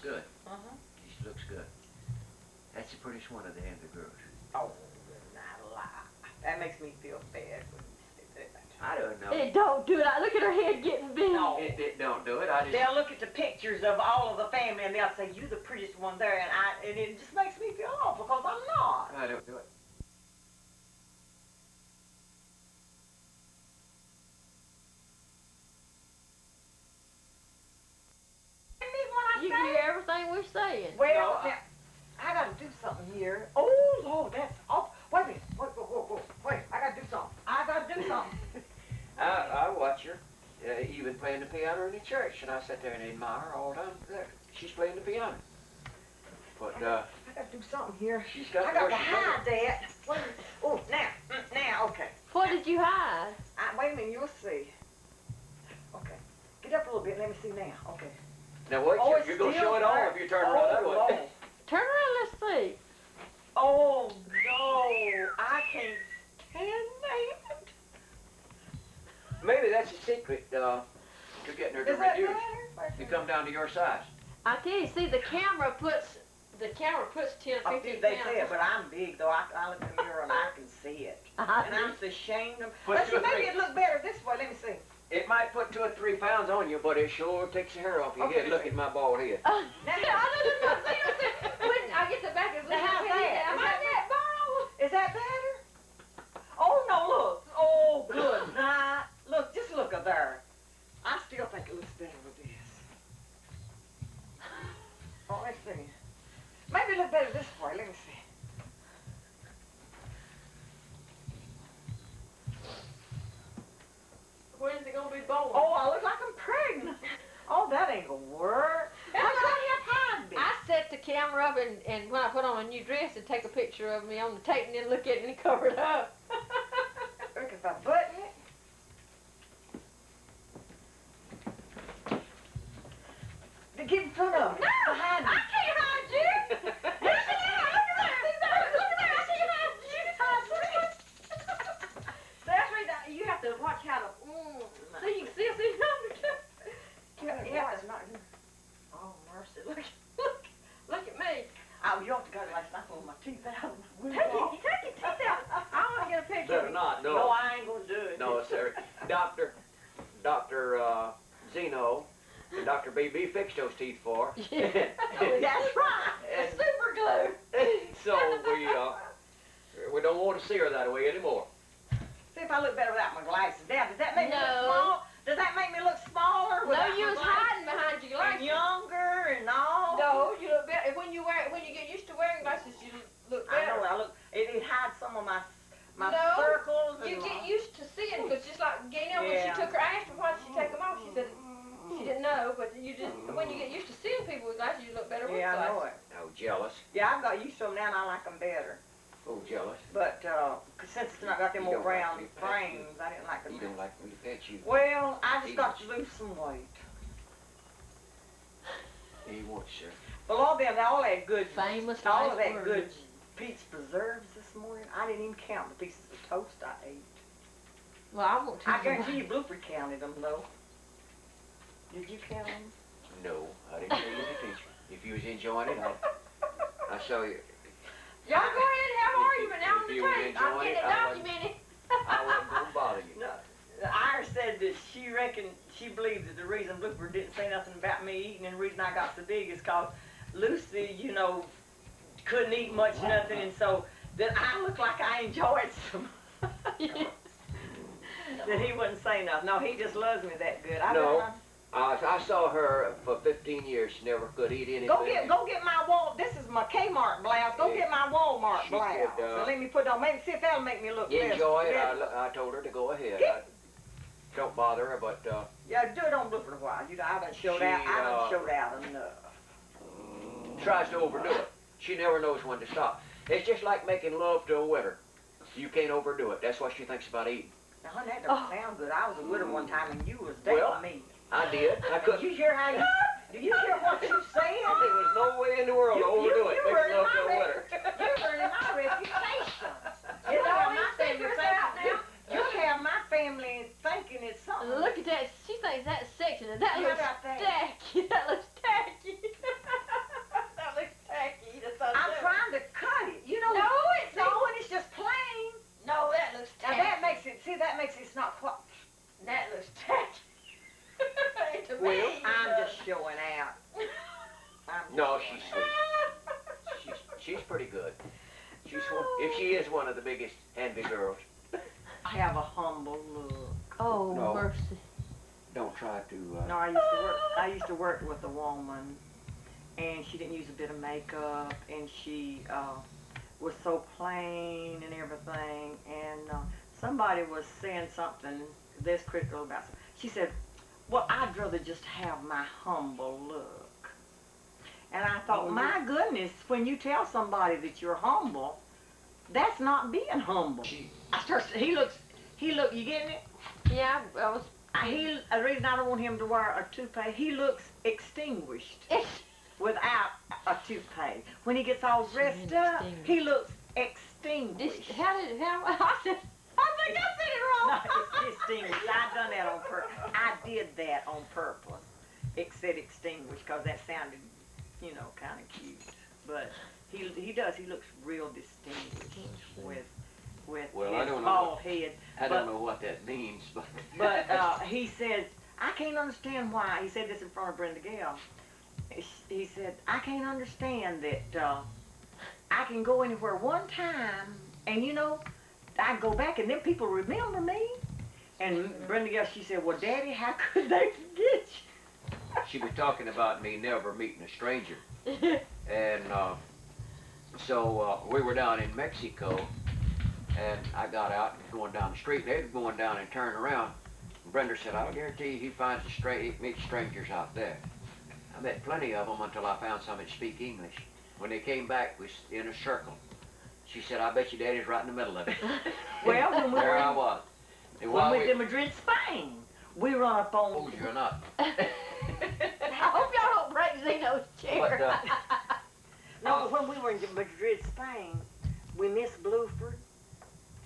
Good. She looks good. That's the prettiest one of the Hanvey girls. Oh, not a lie. That makes me feel bad when you say that. I don't know. It don't do it. Look at her head getting big. No. It don't do it. I just... They'll look at the pictures of all of the family and they'll say, "You the prettiest one there," and it just makes me feel awful because I'm not. I don't do it. You hear everything we're saying. Well, now, I gotta do something here. Oh, Lord, that's awful. Wait a minute. Wait. I gotta do something. I watch her, even playing the piano in the church, and I sit there and admire her all the time. There, she's playing the piano. But I gotta do something here. she's got. I gotta hide that. Wait a minute. Oh, now, okay. What did you hide? Wait a minute, you'll see. Okay. Get up a little bit. Let me see now. Okay. Now wait, you're gonna show it all if you turn around that way. Lord. Turn around, let's see. Oh, no. I can't stand that. Maybe that's the secret to getting her to Is that reduce. better? You come down to your size. I tell you, see, the camera puts 10 or 15 They pounds. say it, but I'm big, though. I look in the mirror and I can see it. And I'm so ashamed of... Put Let's see, two or maybe three. it look better this way. Let me see. It might put 2 or 3 pounds on you, but it sure takes the hair off your Okay. head. Look at my bald head. I get the back of the Now, how's that? Am I that bald? Is that better? Oh, no, look. Oh, good night. Look, just look at there. I still think it looks better with this. Oh, let's see. Maybe it look better this way. Let me see. When is it going to be bald? Oh, I look like I'm pregnant. Oh, that ain't gonna work. How come you hide me? I set the camera up and when I put on a new dress and take a picture of me on the tape and then look at it and cover it up. Look if I button it. To get in front of me. No, Behind me. I can't hide you. Look at that. I can't hide you. That's right. You have to watch how to. See, you can see Yeah, it's not here. Oh, mercy. Look at me. Oh, you ought to go to last night with my teeth out. Take your teeth out. I want to get a picture. Better not, no. No, I ain't gonna do it. No, sir. Dr. Zeno and Dr. BB fixed those teeth for her. Yeah. That's right. And Super glue. so we don't want to see her that way anymore. See if I look better without my glasses. Now, does that make me look No. small? Does that make me look smaller? No, without you my was glasses? hiding behind your And glasses. younger and all. No, you look better when you get used to wearing glasses. You look I better. know. It hides some of my No, circles. You and get used to seeing because just like Gaynell when she Yeah. took her, I asked her why did she take them off. She said she didn't know, but you just when you get used to seeing people with glasses, you look better with Yeah, I glasses. know it. Oh, jealous. Yeah, I've got used to them now and I like them better. Oh, jealous. But since it's not got them You old don't like round me to pet frames, I didn't like them. You don't like me to pet you. Well, I just got to lose some weight. He wants, sir. Well, all that good, Famous all last of that words. good peach preserves this morning. I didn't even count the pieces of toast I ate. Well, I won't I teach you. guarantee you Bluford counted them though. Did you count them? No, I didn't tell you to teach me. If you was enjoying it, I'll show you. Y'all go ahead and have an argument now on If the you was tape. I'm enjoying getting it, it I wouldn't- documented. I wasn't going to bother you. No. Iris said that she reckoned, she believed that the reason Bluford didn't say nothing about me eating and the reason I got so big is cause Lucy, you know, couldn't eat much nothing and so that I looked like I enjoyed some. That he wouldn't say nothing. No, he just loves me that good. No. I saw her for 15 years. She never could eat anything. Go get my Wal. This is my Kmart blouse. Go get my Walmart She blouse. could, So let me put it on. Maybe see if that'll make me look better. Enjoy it. I told her to go ahead. Don't bother her, but Yeah, do it on Bluford a while. You know, I done showed out. I done showed out enough. tries to overdo it. She never knows when to stop. It's just like making love to a widow. You can't overdo it. That's what she thinks about eating. Now, honey, that don't sound good. I was a widow one time and you was dating Well, me. I did. I Did couldn't. you hear how you? Do you hear what you said? There was no way in the world to overdo it. You Making were love to a my widow. You're hurting my reputation. Is all these secrets out now? You have my family thinking it's something. Look at that. She thinks that's sexy. That How looks about that? tacky. That looks tacky. No, she's sweet. She's pretty good. If she is one of the biggest Hanvey girls. I have a humble look. Oh, No. mercy. Don't try to. No, I used to work with a woman, and she didn't use a bit of makeup, and she was so plain and everything. And somebody was saying something this critical about. She said, "Well, I'd rather just have my humble look." And I thought, my goodness, when you tell somebody that you're humble, that's not being humble. He looks. You getting it? Yeah, I was. The reason I don't want him to wear a toupee, he looks extinguished without a toupee. When he gets all dressed up, he looks extinguished. I think I said it wrong. No, it's distinguished. I done that on purpose. I did that on purpose. It said extinguished because that sounded, kind of cute. But he does. He looks real distinguished with his bald head. I don't know what that means, but. But he says, I can't understand why. He said this in front of Brenda Gale. He said, I can't understand that I can go anywhere one time, and I go back, and then people remember me. And Brenda Gale, she said, well, Daddy, how could they forget you? She was talking about me never meeting a stranger. And so we were down in Mexico, and I got out and going down the street. They were going down and turning around. And Brenda said, I'll guarantee you he meets strangers out there. I met plenty of them until I found some that speak English. When they came back, we was in a circle. She said, I bet your daddy's right in the middle of it. Well, when we there I was. And when we were in Madrid, Spain, we run up on... Oh, you're not. I hope y'all don't break Zeno's chair. But, No, but when we were in Madrid, Spain, we missed Bluford,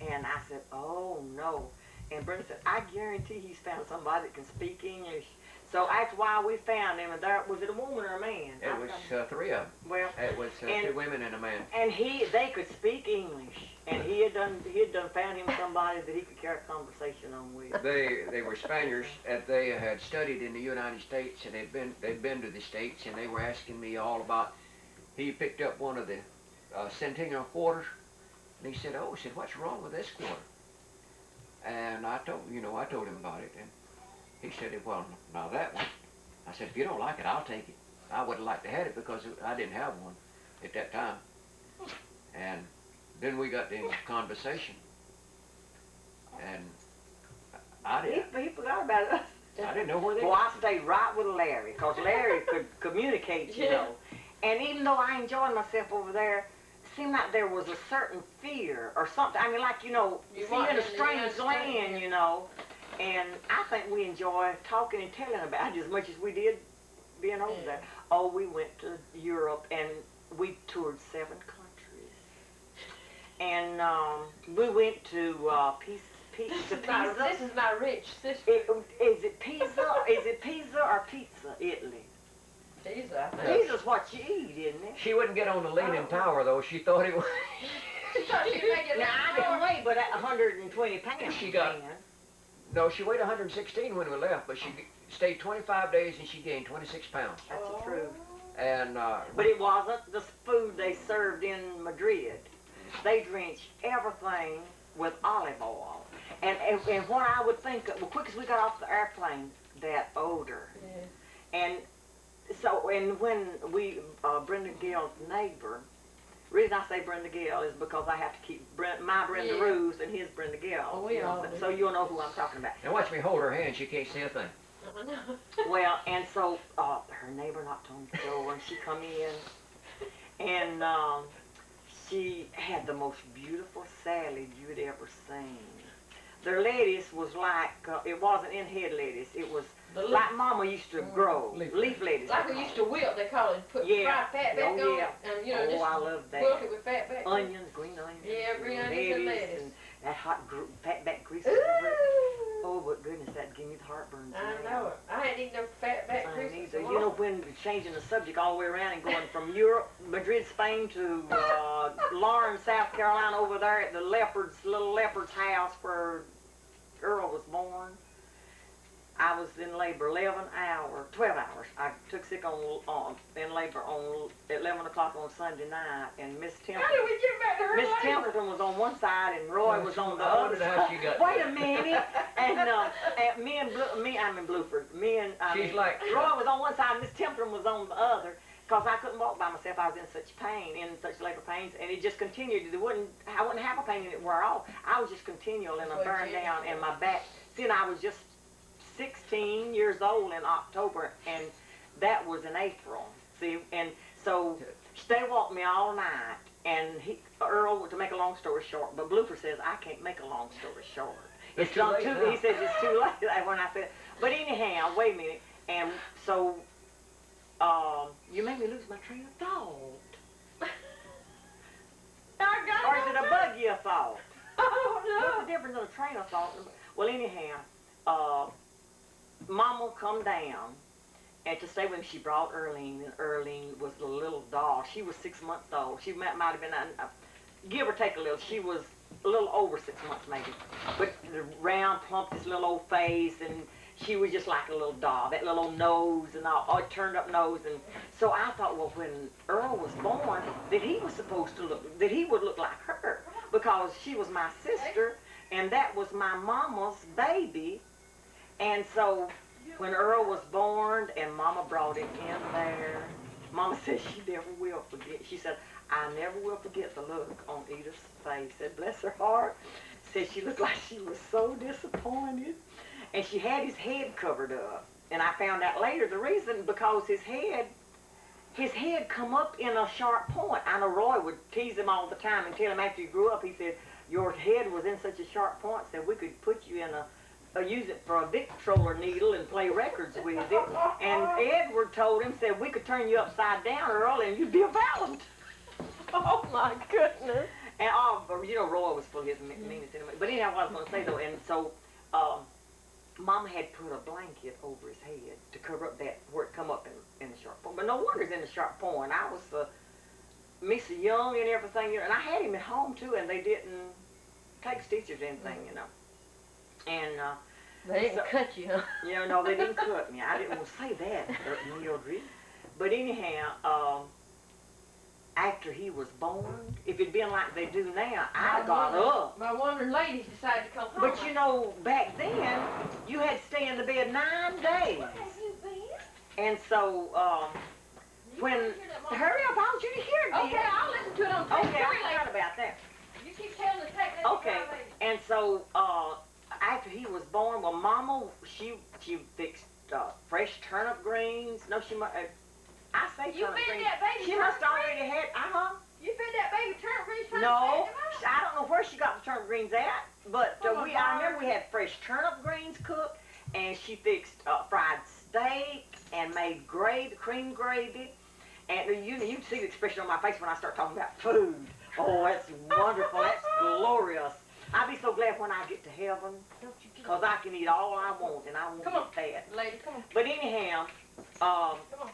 and I said, oh, no. And Brenda said, I guarantee he's found somebody that can speak English. So that's why we found him. And there, was it a woman or a man? it was three of them. Well, It was two women and a man. and they could speak English, and he had done found him somebody that he could carry a conversation on with. They were Spaniards, and they had studied in the United States, and they'd been to the States, and they were asking me all about. He picked up one of the centennial quarters, and he said, "Oh," he said, "what's wrong with this quarter?" And I told him about it, and he said, "Well, now that one." I said, "If you don't like it, I'll take it. I would have liked to have it because I didn't have one at that time." And then we got in conversation, and He forgot about us. I didn't know where they Well, were. I stayed right with Larry, because Larry could communicate, you know. And even though I enjoyed myself over there, it seemed like there was a certain fear or something. I mean, like, You seeing want in a him to strange understand, land, And I think we enjoy talking and telling about it as much as we did being over there. Oh, we went to Europe, and we toured 7 countries. And we went to Pisa. This is my rich sister. Is it Pisa? Is it Pisa or Pizza, Italy? Pisa, I think. Pisa's what you eat, isn't it? She wouldn't get on the Leaning Tower, though. She thought it was. She thought she'd make it Now, I didn't weigh but 120 pounds. She got- No, she weighed 116 when we left, but she stayed 25 days and she gained 26 pounds. That's the truth. And But it wasn't the food they served in Madrid. They drenched everything with olive oil. And what I would think, quick as we got off the airplane, that odor. Yeah. And so, and when Brenda Gale's neighbor, the reason I say Brenda Gale is because I have to keep my Brenda Yeah. Ruth and his Brenda Gale. Oh, we all do. So you'll know who I'm talking about. now watch me hold her hand. She can't see a thing. Well, and so her neighbor knocked on the door, and she come in, and she had the most beautiful salad you'd ever seen. Their lettuce was like, it wasn't in head lettuce, it was like Mama used to grow, leaf lettuce. Like we used to wilt, they call it, put Yeah. fried fat back Oh, on yeah. it, and Oh, I love that. wilt it with fat back. Onions, green onions. Yeah, green onions and lettuce. And that hot fat back grease. Ooh. Oh, but goodness, that gave me the heartburn. I know it. I hadn't eaten no fat back I grease. neither. You know, when changing the subject all the way around and going from Europe, Madrid, Spain to Lawrence, South Carolina, over there at the little leopard's house where Earl was born. I was in labor 12 hours. I took sick in labor on 11 o'clock on Sunday night, and Miss How did we get back to her Miss labor? Templeton was on one side and Roy was on the I other wondered how side. she got Wait there. a minute. And I'm in Bluford. She's like, Roy was on one side, Miss Templeton was on the other, because I couldn't walk by myself. I was in such pain, in such labor pains, and it just continued. I wouldn't have a pain and it wore off. I was just continual, and I burned down, and my back. See, and I was just 16 years old in October, and that was in April. See, and so they walked me all night, and Earl, to make a long story short, but Bluford says I can't make a long story short. It's too late now. He says it's too late when I said, but anyhow, wait a minute, and so you made me lose my train of thought. I got Or is it a buggy of thought? Oh What's no. the difference in a train of thought? Well, anyhow, Mama come down, and to stay with me, she brought Earlene, and Earlene was a little doll. She was 6 months old. She might have been, give or take a little, she was a little over 6 months maybe. But the round, plump, this little old face, and she was just like a little doll, that little old nose and all turned up nose. And so I thought, well, when Earl was born, that he was supposed to look, that he would look like her, because she was my sister, and that was my mama's baby. And so when Earl was born and Mama brought him in there, Mama said she never will forget. She said, I never will forget the look on Edith's face. Said, bless her heart. Said she looked like she was so disappointed. And she had his head covered up. And I found out later the reason, because his head come up in a sharp point. I know Roy would tease him all the time and tell him after he grew up, he said, your head was in such a sharp point, said we could put you in use it for a Victrola needle and play records with it. And Edward told him, said we could turn you upside down, Earl, and you'd be a valiant. Oh my goodness. And you know, Roy was full of his meanness anyway. But anyhow, what I was going to say though, and so Mama had put a blanket over his head to cover up that where it come up in the sharp point. But no wonder it's in the sharp point. I was Miss Young and everything, you know, and I had him at home too, and they didn't take stitches or anything, you know. And They didn't cut you, huh? you know, no, they didn't cut me. I didn't want to say that, Mildred. But anyhow, after he was born, if it'd been like they do now, I'd got up. My wondering ladies decided to come home. But you know, back then, you had to stay in the bed 9 days. Where have you been? And so, hurry up, I want you to hear it. Okay, I'll listen to it on tape. Okay, I forgot about that. You keep telling the tape. Okay, and so, after he was born, well, Mama, she fixed fresh turnip greens. No, she must. I say You turnip fed greens. that baby She turnip must already had. You fed that baby turnip greens? No, I don't know where she got the turnip greens at, but Oh, my I remember God. we had fresh turnip greens cooked, and she fixed fried steak and made cream gravy. And you can see the expression on my face when I start talking about food. Oh, that's wonderful. That's glorious. I'll be so glad when I get to heaven, because I can eat all I want, and I won't Come on. get fat. Lady, come on. But anyhow,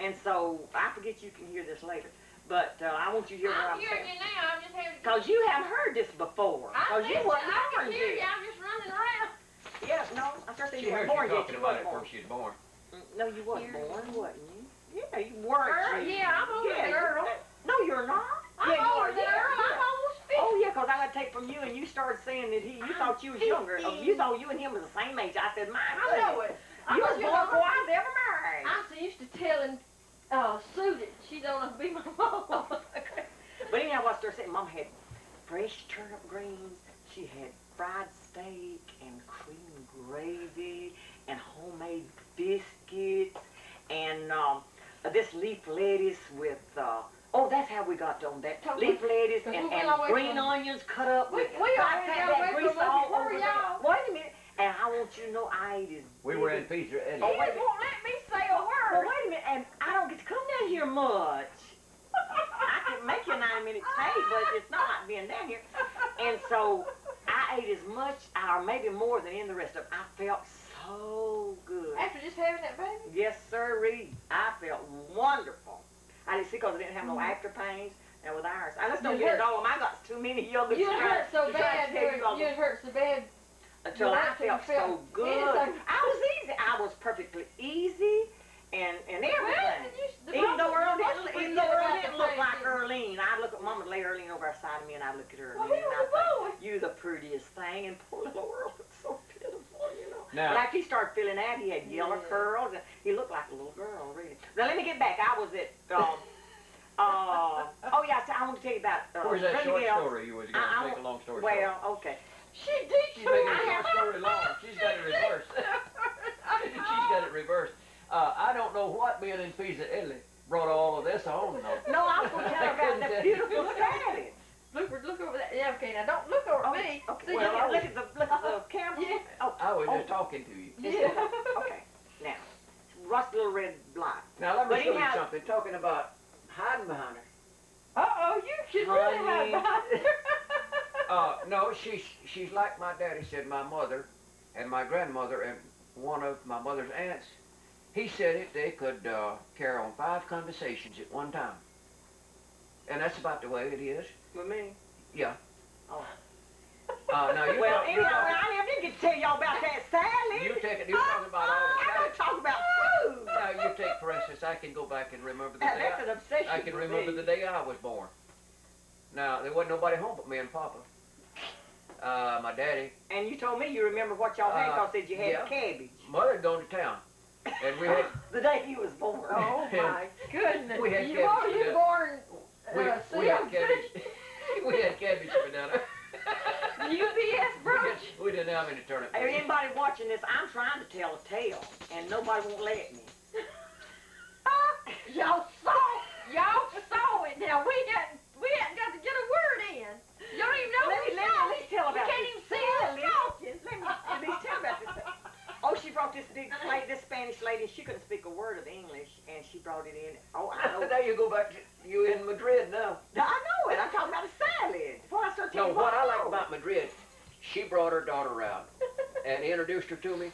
and so I forget you can hear this later, but I want you to hear what I'm I'm hearing saying. you now. I'm just having to... Because you haven't heard this before. Because you wasn't I born can hear you. yet. I'm just running around. Yeah, no, I first said She you heard weren't you born yet. talking You about wasn't it born. before she was born. No, you wasn't Here. born, wasn't you? Yeah, you weren't. You. Yeah, I'm older than Earl. No, you're not. I'm Yeah, you older are. than Yeah, Earl. yeah. I'm almost 50. Oh yeah, because I got to take from you, and you started saying that you thought you was younger. You thought you and him was the same age. I said, my I know it. You was born before I was ever married. I'm so used to telling Sue that she don't want to be my mom. But anyhow, what I started saying, Mom had fresh turnip greens. She had fried steak and cream gravy and homemade biscuits and this leaf lettuce with. That's how we got on that. Leaf lettuce and green onions cut up with We hot already fat, got that away grease from us. all Where over were that. y'all? Wait a minute. And I want you to know I ate as We big were as- in Pizza Eddie. Oh, He wait a won't let me say a Well, word. wait a minute, and I don't get to come down here much. I can make you a 9-minute stay, but it's not like being down here. And so I ate as much, or maybe more than in the rest of it. I felt so good. After just having that baby? Yes, sirree. I felt wonderful. I didn't see because I didn't have no after pains. And with ours, I just don't You get it hurt- all. I got too many young You hurt so bad. to tell you all You hurt so bad. until I felt so good. Anything. I was easy. I I was perfectly easy and everything. Well, Even though Earl about didn't the look face, like didn't Earlene, I'd look at Mama lay Earlene over beside me, and I'd look at her. Well, he was a boy. You the prettiest thing, and poor little Earl was so pitiful, you know. Now- But after he started filling out, he had yellow curls, and he looked like a little girl, really. Now let me get back. I was at oh yeah, I want to tell you about Where's that short Gale. story you was going to make a long story short? Well, okay. She did. She's making a short story long. She's got it reversed. She's got it reversed. I don't know what being in Pisa, Italy brought all of this on, though. No, I was going to tell her about the beautiful salad. Look over that. Yeah, okay, now don't look over me. Okay. See, Well, you look at the camera. Yeah. Oh, I was just talking to you. Yeah. okay. Now, Rust little red block. Now, let me But show you anyhow- something, talking about hiding behind her. Uh-oh, you should really Honey. have behind her. No, she's like my daddy said, my mother and my grandmother and one of my mother's aunts. He said it, they could carry on 5 conversations at one time. And that's about the way it is. With me? Yeah. Oh. Now you Well, talk, anyhow, I didn't get to tell y'all about that salad. you're talking about all the I salad. gotta talk about food. Now you take, for instance, I can go back and remember the day. That's an obsession I can for remember me. the day I was born. Now there wasn't nobody home but me and Papa. My daddy, And you told me you remember what y'all had because said you had yeah. cabbage. Mother had gone to town, and we had The day he was born. Oh my goodness. We had you cabbage are for you dinner. born we had cabbage. We had cabbage for dinner. UPS brunch. We didn't have any turnip. Hey, anybody watching this, I'm trying to tell a tale, and nobody won't let me. Y'all saw it. Now we hadn't got to get a word in. You don't even know who's Let talking. me tell You about can't this even see who's salad. talking. Let me tell about this. Oh, she brought this big plate, this Spanish lady, she couldn't speak a word of English, and she brought it in. Oh, I know. Now you go back to you in Madrid now. I know it. I'm talking about a salad. Before I start telling No, you what I know. like about Madrid, she brought her daughter around and introduced her to me.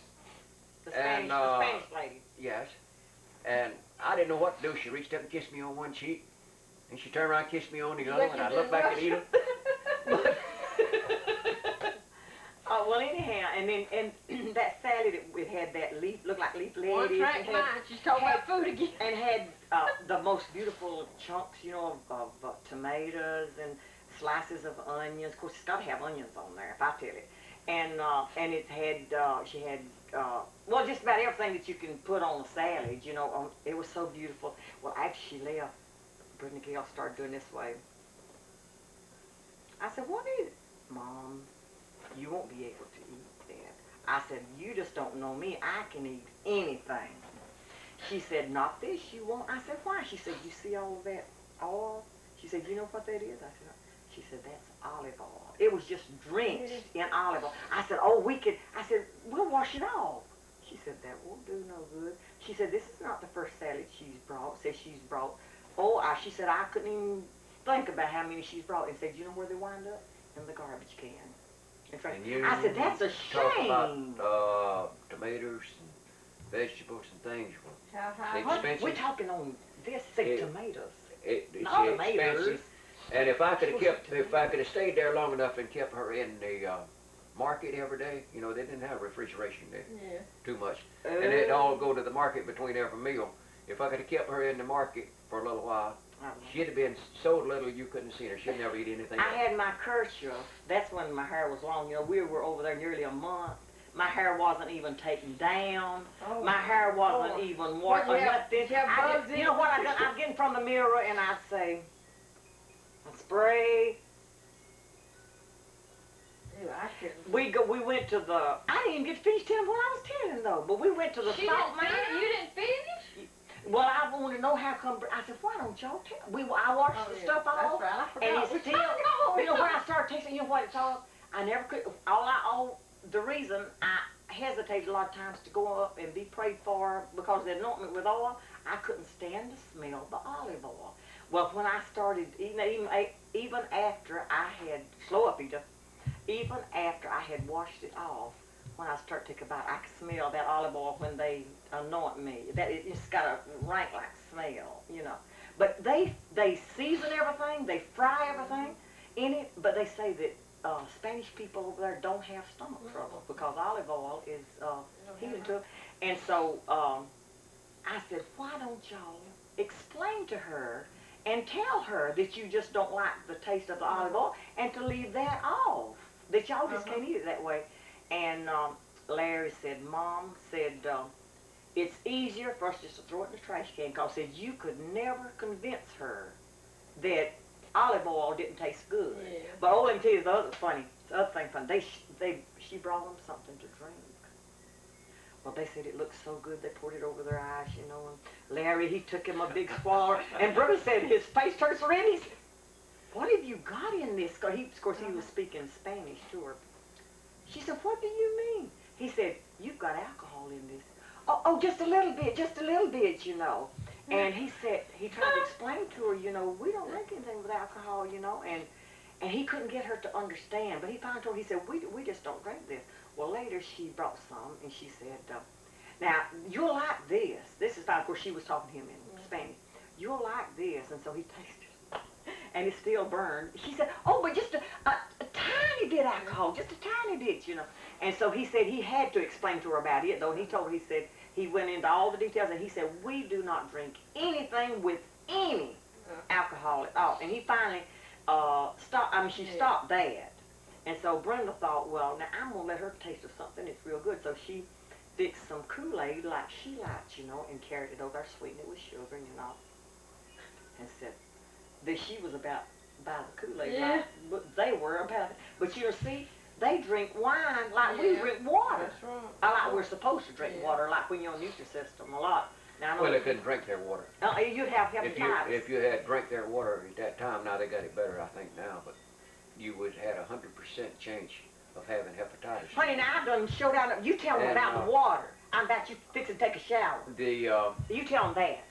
the and, Spanish lady. Yes. And I didn't know what to do. She reached up and kissed me on one cheek, and she turned around and kissed me on the other, and I looked back at Edith. Oh, well, anyhow, and then that salad, it had that leaf, looked like leaf lettuce. One track and had- mind. She's talking about food again. And had the most beautiful chunks, you know, of tomatoes and slices of onions. Of course, it's got to have onions on there, if I tell it. And it had, she had, well, just about everything that you can put on a salad, you know. It was so beautiful. Well, after she left, Brittany Gale started doing this way. I said, what is it? Mom, you won't be able to eat that. I said, you just don't know me. I can eat anything. She said, not this, you won't. I said, why? She said, you see all of that oil? She said, you know what that is? I said, she said, that's olive oil. It was just drenched in olive oil. I said, oh, I said, we'll wash it off. She said, that won't do no good. She said, this is not the first salad she's brought. Oh, she said, I couldn't even think about how many she's brought. And said, you know where they wind up? In the garbage can. In fact, And you I said, that's a talk shame. about tomatoes and vegetables and things. How high? It's What? expensive. We're talking on this, say Yeah. tomatoes. It's Not expensive. tomatoes. And if I could have stayed there long enough and kept her in the market every day, you know, they didn't have refrigeration there Yeah. too much, and they'd all go to the market between every meal. If I could have kept her in the market for a little while, she'd have been so little you couldn't have seen her. She'd never eat anything I else. had my kerchief. That's when my hair was long. You know, we were over there nearly a month. My hair wasn't even taken down. Oh, My hair wasn't Lord. even What, washed or you have- nothing. you have I bugs just, in you know it? what I done? I'd get in front of the mirror and I'd say, spray. Ew, I couldn't. We went to the. I didn't even get to finish telling what I was telling though. But we went to the She salt didn't finish? mine. You didn't finish? Well, I wanted to know how come. I said, why don't y'all tell? I washed Oh, the yeah. stuff That's off. right. I forgot. And it's We still, forgot. you know, when I started tasting, you know what it's all, I never could, the reason I hesitated a lot of times to go up and be prayed for because of the anointment with oil, I couldn't stand to smell the olive oil. Well, when I started, even after I had, slow up, Edith, even after I had washed it off, when I start to take a bite, I could smell that olive oil when they anoint me. That it's got a rank like smell, you know. But they season everything, they fry everything in it, but they say that Spanish people over there don't have stomach trouble because olive oil is healing to them. And so I said, why don't y'all explain to her and tell her that you just don't like the taste of the olive oil and to leave that off, that y'all just can't eat it that way. And Larry said, Mom said, it's easier for us just to throw it in the trash can, because said you could never convince her that olive oil didn't taste good. Yeah. But oh, let me tell you the other thing funny. She brought them something to drink. Well, they said it looked so good, they poured it over their eyes, you know, and Larry, he took him a big swallow, and Brother said his face turned red. He said, what have you got in this? Of course, he was speaking Spanish to her. She said, what do you mean? He said, you've got alcohol in this. Oh, just a little bit, you know. And he said, he tried to explain to her, you know, we don't drink anything with alcohol, you know, and he couldn't get her to understand. But he finally told her, he said, we just don't drink this. Well, later she brought some, and she said, now, you'll like this. This is fine. Of course, she was talking to him in Spanish. You'll like this. And so he tasted it, and it still burned. She said, oh, but just a tiny bit alcohol, just a tiny bit, you know. And so he said he had to explain to her about it, though. And he told her, he said, he went into all the details, and he said, we do not drink anything with any alcohol at all. And he finally she stopped that. And so Brenda thought, well, now I'm going to let her taste of something that's real good. So she fixed some Kool-Aid like she liked, you know, and carried it over there, sweetened it with sugar and all. And said that she was about by the Kool-Aid, like, but they were about it. But you see, they drink wine like we drink water. That's right. Like we're supposed to drink water, like when you're on Nutrisystem a lot. Now, I know Well, they couldn't drink their water. you'd have hepatitis. If you had drank their water at that time, now they got it better, I think now, but you would had 100% chance of having hepatitis. Honey, now I done showed out. You tell them And, about the water. I'm about you fix and take a shower. You tell them that.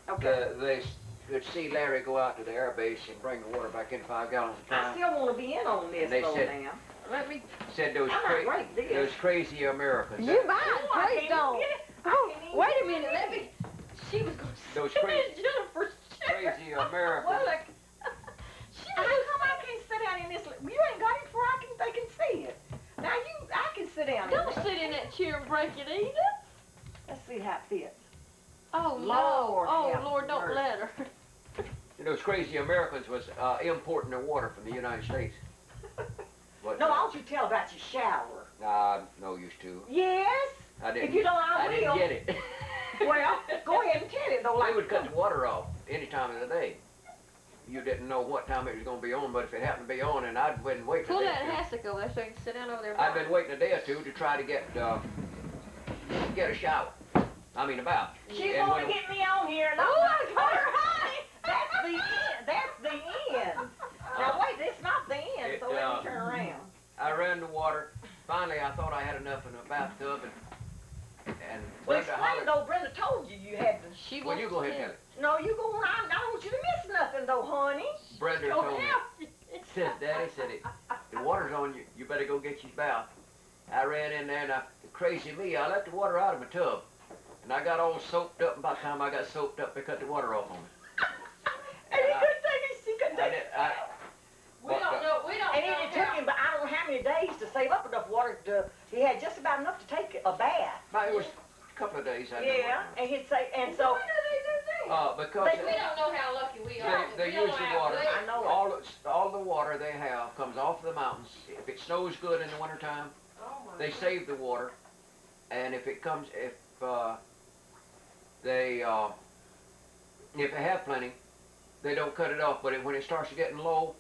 Okay. They could see Larry go out to the air base and bring the water back in 5 gallons at a I time. still want to be in on this, And they though, said- now. Let me. Said those I'm not right there. those crazy Americans. You might. Oh, I Please can't don't. get it. Oh, can't even wait a get minute. it. Let me. She was going to Those say crazy- Jennifer. Crazy Americans. Well, look. She How was. come I can't sit down in this? You ain't got it before they can see it. Now I can sit down in Don't there. sit in that chair and break it, Edith. Let's see how it fits. Oh, Lord no. Oh, have Lord, don't mercy. let her. Those crazy Americans was importing their water from the United States. But, No, why don't you tell about your shower? no use to. Yes. I didn't. If you don't, I didn't will. get it. Well, go ahead and tell it though. They Like would cut the water off any time of the day. You didn't know what time it was going to be on, but if it happened to be on, and I'd been waiting Pull a day that or two. hassock over there so you can sit down over there. I'd been waiting a day or two to try to get a shower. I mean, about. she's And gonna when- get me on here. And I'm Oh, not my her, God. honey. That's the end. That's the end. Now wait, it's not the end. So let me turn around. I ran the water. Finally, I thought I had enough in the bathtub, and Well, Brenda explain hollered. though. Brenda told you you had to. She Well, you wants go ahead to and tell it. No, you go on. I don't want you to miss nothing though, honey. Brenda Go told me. help. Said, Daddy said it. The water's on you. You better go get your bath. I ran in there, and crazy me, I let the water out of my tub, and I got all soaked up. And by the time I got soaked up, they cut the water off on me. And he couldn't take it. She couldn't I take did, it. We don't know. We don't And know it took him, but I don't know how many days to save up enough water to. He had just about enough to take a bath. But it was a couple of days. I didn't Yeah, work and he'd say, and so. because We don't know how lucky we are. they We don't use know the how water. blessed- I know it. All the water they have comes off the mountains. If it snows good in the wintertime, Oh, my they goodness. save the water, and if it they have plenty, they don't cut it off. But when it starts getting low,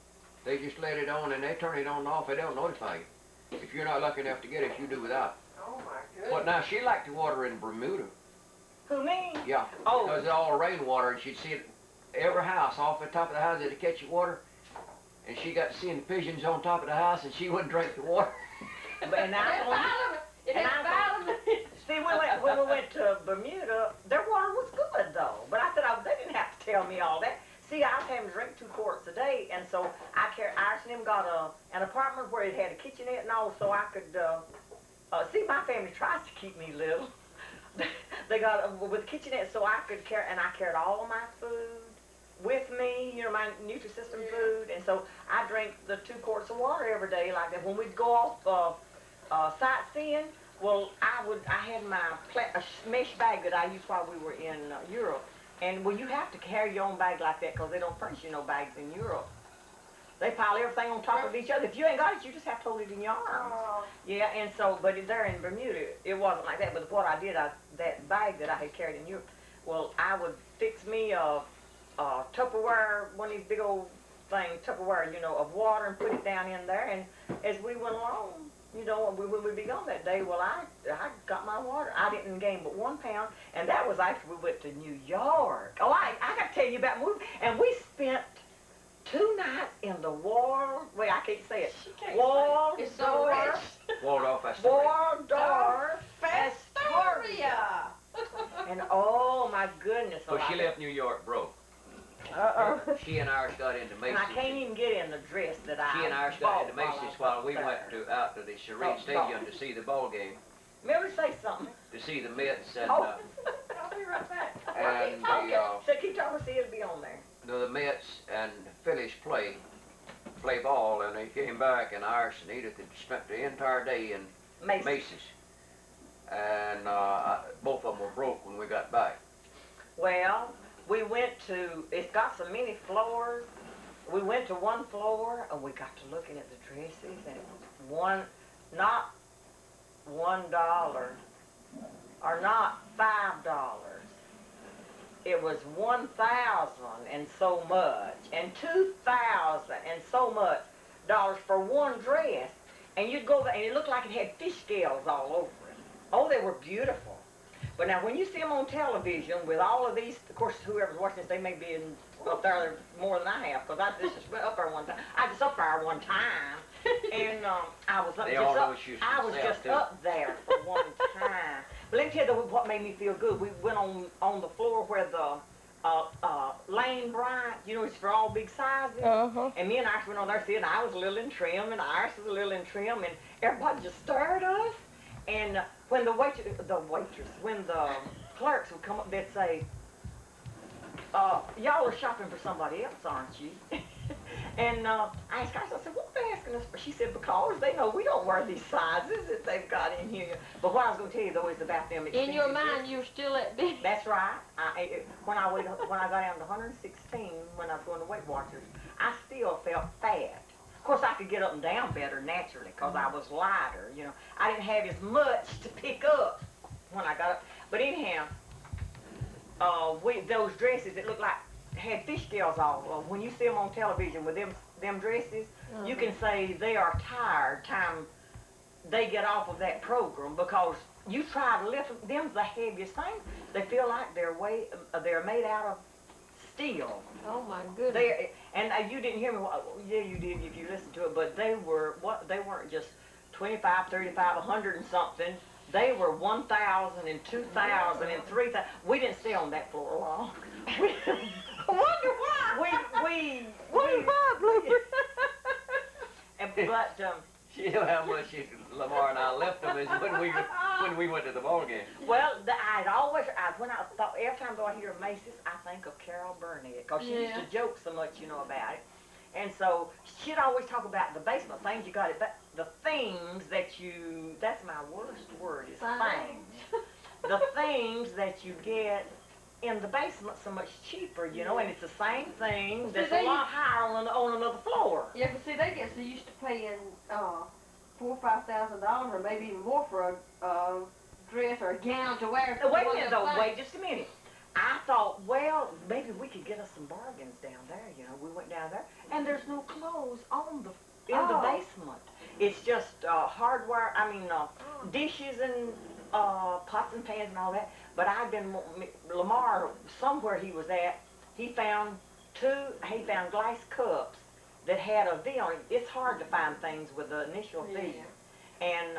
they just let it on, and they turn it on and off. They don't notify you. If you're not lucky enough to get it, you do without. Oh, my But goodness. now she liked the water in Bermuda. Who, me? Yeah, Oh. because it's all rainwater, and she'd see it every house off the top of the house that catch the water, and she got to seeing the pigeons on top of the house, and she wouldn't drink the water. And I It and has I'm violence. see when we went to Bermuda, their water was good though. But I said they didn't have to tell me all that. See, I was having to drink 2 quarts a day, and so Iris and them got an apartment where it had a kitchenette and all, so I could see. My family tries to keep me little. They got with a kitchenette, so I could carry, and I carried all of my food with me, you know, my Nutrisystem food, and so I drink the 2 quarts of water every day like that. When we'd go off sightseeing, well, I had a mesh bag that I used while we were in Europe, and well, you have to carry your own bag like that because they don't furnish you no bags in Europe. They pile everything on top of each other. If you ain't got it, you just have to hold it in your arms. Oh. Yeah, and so, but there in Bermuda, it wasn't like that. But what I did, that bag that I had carried in Europe, well, I would fix me a Tupperware, one of these big old things, Tupperware, you know, of water, and put it down in there. And as we went along, you know, when we'd be gone that day, well, I got my water. I didn't gain but 1 pound, and that was after we went to New York. Oh, I got to tell you about moving, and we spent 2 nights in the wait, I can't say it. Waldorf Astoria. And oh my goodness. So she left New York broke. She and ours got into Macy's. And I can't even get in the dress that She and ours got into Macy's while we went out to the Serene Stadium to see the ball game. Mildred, say something. To see the Mets and I'll be right back. and so keep talking, see it'll be on there. the Mets and Phillies play ball, and they came back, and Iris and Edith had spent the entire day in Macy's. And both of them were broke when we got back. Well, we went to, it's got so many floors. We went to one floor, and we got to looking at the dresses, and not $1, or not $5. It was 1,000 and so much, and 2,000 and so much dollars for one dress. And you'd go there, and it looked like it had fish scales all over it. Oh, they were beautiful. But now, when you see them on television with all of these, of course, whoever's watching this, they may be up there more than I have, because I just went up there one time. I was up there one time, and I was just up there for one time. But let me tell you what made me feel good. We went on the floor where the Lane Bryant, you know, it's for all big sizes. And me and Iris went on there sitting. I was a little in trim, and Iris was a little in trim, and everybody just stared at us. And when the clerks would come up, they'd say, y'all are shopping for somebody else, aren't you? And I asked her, I said, what are they asking us for? She said, because they know we don't wear these sizes that they've got in here. But what I was going to tell you, though, is about them expensive. In your mind, you're still at big. That's right. When I got down to 116, when I was going to Weight Watchers, I still felt fat. Of course, I could get up and down better naturally because I was lighter, you know. I didn't have as much to pick up when I got up. But anyhow, those dresses that looked like had fish scales all over. When you see them on television with them dresses, you can say they are tired time they get off of that program, because you try to lift them's the heaviest thing. They feel like they're made out of steel. Oh my goodness. You didn't hear me. Yeah, you did if you listened to it. But they weren't just 25, 35, 100 and something. They were 1,000 and 2,000 and 3,000. We didn't stay on that floor long. I wonder why. Wonder why, Bluford? But You know how much Lamar and I left them is when we went to the ball game. Well, every time I hear of Macy's, I think of Carol Burnett, because she used to joke so much, you know, about it. And so she'd always talk about the basement things you got it, but the things that's my worst word is things. The things that you get in the basement so much cheaper, you know, and it's the same thing that's a lot higher on another floor. Yeah, but see, they get so used to paying $4,000 or $5,000 or maybe even more for a dress or a gown to wear. Wait a minute, though. Wait just a minute. I thought, well, maybe we could get us some bargains down there. You know, we went down there, and there's no clothes in the basement. It's just hardware. I mean, dishes and pots and pans and all that. But Lamar, somewhere he was at, he found glass cups that had a V on it. It's hard to find things with the initial V. And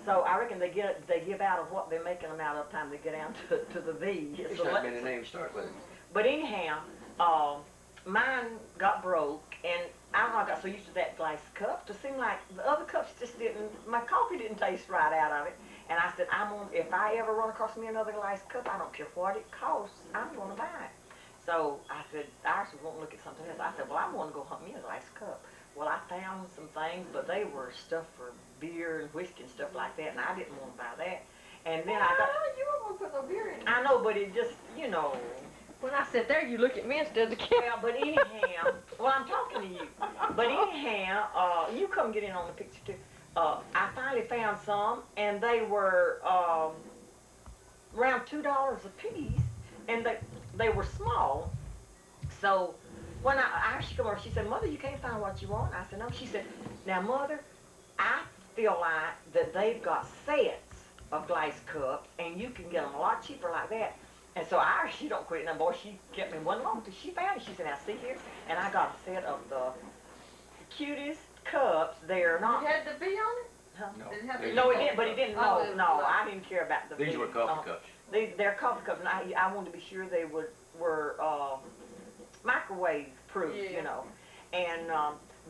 so I reckon they give out of what they're making them out of time they get down to the V. There's not many names start with it. But anyhow, mine got broke, and I don't know, I got so used to that glass cup to seem like the other cups just my coffee didn't taste right out of it. And I said, if I ever run across me another glass cup, I don't care what it costs, I'm going to buy it. So I said, I actually won't look at something else. I said, well, I want to go hunt me a glass cup. Well, I found some things, but they were stuff for beer and whiskey and stuff like that, and I didn't want to buy that. And then I got, you weren't gonna put no beer in it. I know, but it just, you know. When I sit there, you look at me instead of the camera. Well, but anyhow, well, I'm talking to you. But anyhow, you come get in on the picture too. I finally found some, and they were around $2 a piece, and they were small. So when I she come over, she said, Mother, you can't find what you want. I said, no. She said, now, Mother, I feel like that they've got sets of glass cups, and you can get them a lot cheaper like that. And so she don't quit. And boy, she kept me one long till she found it. She said, now see here, and I got a set of the cutest cups. They're not. It had the V on it? Huh? No. Did it have the No, it V? didn't, but it didn't. Oh, No, no, I didn't care about the. These were coffee cups. They're coffee cups, and I wanted to be sure they were microwave proof, Yeah. you know, and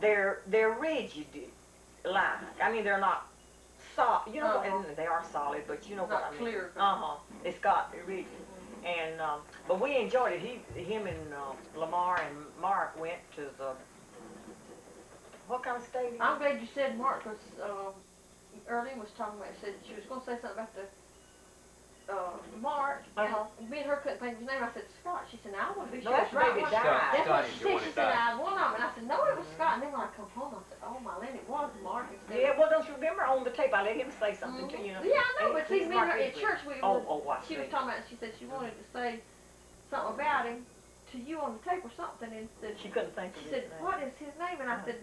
they're rigid, like. I mean, they're not soft, you know, and they are solid, but you know what I mean. Clear. It's got rigid, and but we enjoyed it. Him and Lamar and Mark went to the what kind of stadium? I'm glad you said Mark, because Earlene was talking about, said she was going to say something about the Mark. Me and her couldn't think of his name. I said, Scott. She said, now I want to be No, sure that's it's right baby one. died. That's what Scotty's she the said. one She that said, died. I one of them. And I said, no, it was Scott. And then when I come home, I said, oh, my land, it was Mark. Yeah, well, don't you remember on the tape I let him say something to you? Yeah, I know, And but see, he's me and her Mark at Ridley. church, Watch she was this. talking about, she said she wanted to say something about him to you on the tape or something. And said, She couldn't think of she his said, name. what is his name? And I said,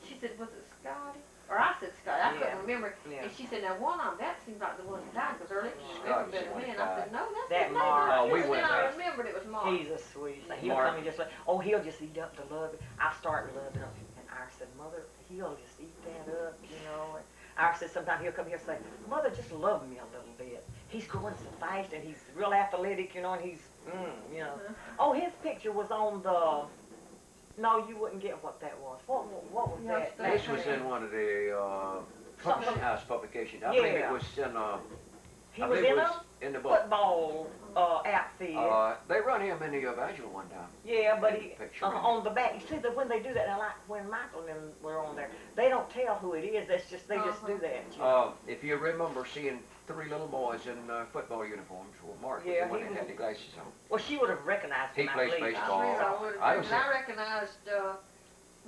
she said, was it Scotty? Or I said Scotty. I Yeah. couldn't remember. Yeah. And she said, now one of them, that seems like the one that died, because earlier she Scotty's remembered the one me. And that I said, no, that's That his name. Mark. right Oh, we here." went And then I there. remembered it was Mark. He's a sweet thing. He'll Mark. come and just like, oh, he'll just eat up the love. I start loving him. And I said, Mother, he'll just eat that up, you know. And I said, sometimes he'll come here and say, Mother, just love me a little bit. He's growing so fast, and he's real athletic, you know, and he's, you know. Oh, his picture was on the, no, you wouldn't get what that was. What was Yeah, that? This was in one of the publishing house publications. I believe Yeah. it was in He I was believe in it a was in the book. football outfit. They run him in the Evangel one time. Yeah, but he Picture on the back. You see that when they do that, now like when Michael and them were on there, they don't tell who it is. That's just they just do that. You know? If you remember seeing three little boys in football uniforms, well, Mark was Yeah, the one he that was- had the glasses on. Well, she would have recognized He him. I plays believe. baseball. I believe I would I have. was And I recognized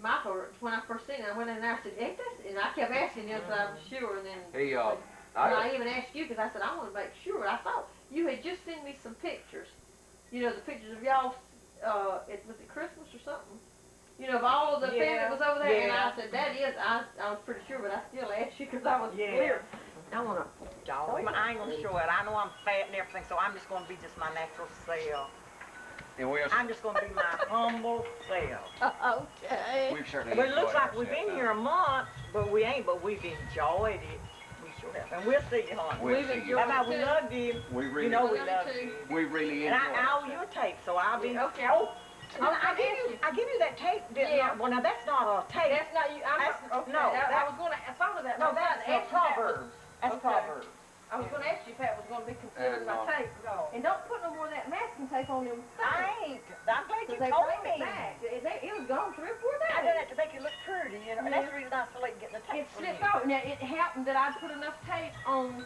Michael when I first seen him. I went in there. I said, "Ain't this?" And I kept asking him until I was sure. And then He, and I even asked you because I said I want to make sure. I thought you had just sent me some pictures. You know, the pictures of y'all. Was it Christmas or something? You know, of all of the family that was over there. And I said that is. I was pretty sure, but I still asked you because I was clear. I want to. I ain't gonna show it. I know I'm fat and everything, so I'm just gonna be just my natural self. and I'm just gonna be my humble self. Okay. we've certainly Well, it looks enjoyed like we've ourselves been now. here a month, but we ain't. But we've enjoyed it. We sure have, and we'll see you, hon. We'll We've see you. enjoyed How about we too. love you? We really, You know we love love you you. we really And enjoyed I owe you ourselves. a tape, so I'll be. Okay. Oh, I was I gonna give ask you. you. I give you that tape. Yeah. Well, now that's not a tape. That's not you. I'm That's- okay. no, I that- was going to. I thought of that. No, but I was that's gonna ask you if that was- Proverbs. That's Okay. Proverbs. I was going to ask you if that was going to be considered And, my tape. No. And don't put no more of that masking tape on them. I ain't. I'm glad you Because they told bring it me. back. It was gone 3 or 4 I days. did that to make it look pretty, you know. And that's the reason I selected getting the tape It from slipped you. off. Now, it happened that I put enough tape on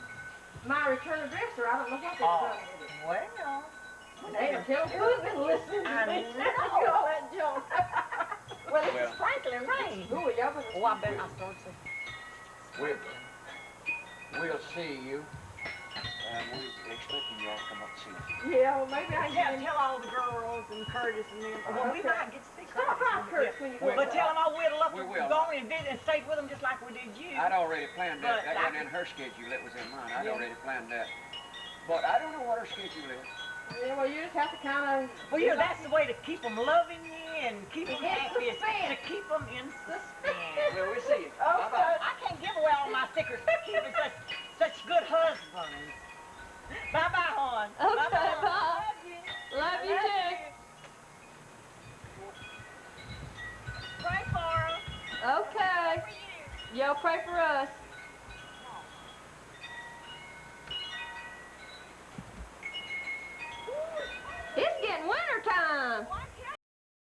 my return address, or I don't know what they've Oh, done with it. well. Damn, tell me who's been listening to I me. know. All that junk. Well, it's Well. sprinkling rain. Ooh, y'all been Oh, I bet I started to. We'll see you, and we're expecting y'all to come up soon. Yeah, well, maybe I Yeah, can. tell all the girls and Curtis and them. Well, we Okay. might get to see Stop by Curtis when you go. But tell them I would love We to will. go in and visit and stay with them just like we did you. I'd already planned that. But That I- wasn't in her schedule. It was in mine. I'd Yeah. already planned that. But I don't know what her schedule is. Yeah, well, you just have to kind of. Well, you know, that's the way to keep them loving you and keep them In happy. is suspense. To keep them in suspense. Well, we'll see you. Okay. Bye-bye. I can't give away all my secrets for keeping such good husbands. Bye-bye, hon. Okay, Bye-bye. bye. Love you. Love you too. Pray for us. Okay. Pray for you. Y'all pray for us.